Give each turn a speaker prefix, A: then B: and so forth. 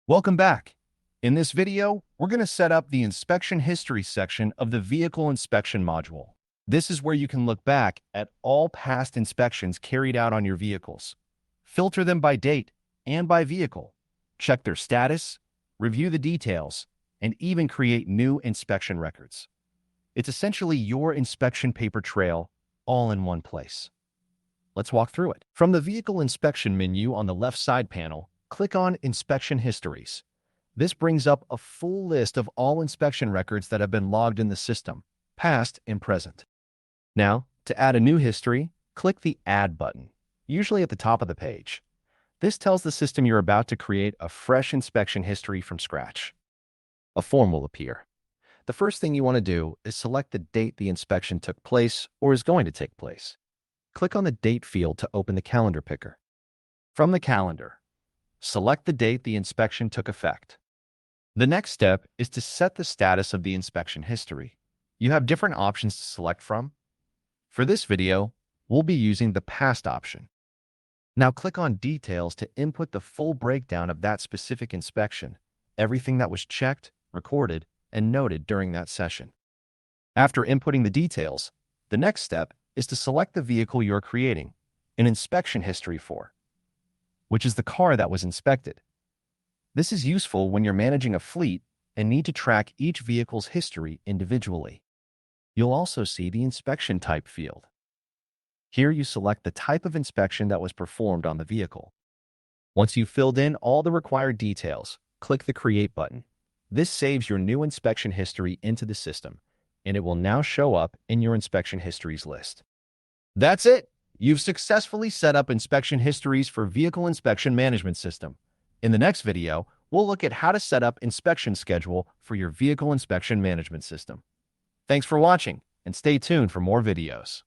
A: Welcome back. In this video, we're going to set up the Inspection History section of the Vehicle Inspection module. This is where you can look back at all past inspections carried out on your vehicles, filter them by date and by vehicle, check their status, review the details, and even create new inspection records. It's essentially your inspection paper trail all in one place. Let's walk through it. From the Vehicle Inspection menu on the left side panel, click on Inspection Histories. This brings up a full list of all inspection records that have been logged in the system, past and present. Now, to add a new history, click the Add button, usually at the top of the page. This tells the system you're about to create a fresh inspection history from scratch. A form will appear. The first thing you want to do is select the date the inspection took place or is going to take place. Click on the Date field to open the calendar picker. From the calendar, select the date the inspection took effect. The next step is to set the status of the inspection history. You have different options to select from. For this video, we'll be using the Past option. Now click on Details to input the full breakdown of that specific inspection, everything that was checked, recorded, and noted during that session. After inputting the details, the next step is to select the vehicle you're creating an inspection history for, which is the car that was inspected. This is useful when you're managing a fleet and need to track each vehicle's history individually. You'll also see the Inspection Type field. Here you select the type of inspection that was performed on the vehicle. Once you've filled in all the required details, click the Create button. This saves your new inspection history into the system, and it will now show up in your inspection histories list. That's it! You've successfully set up inspection histories for Vehicle Inspection Management System. In the next video, we'll look at how to set up inspection schedule for your Vehicle Inspection Management System. Thanks for watching, and stay tuned for more videos.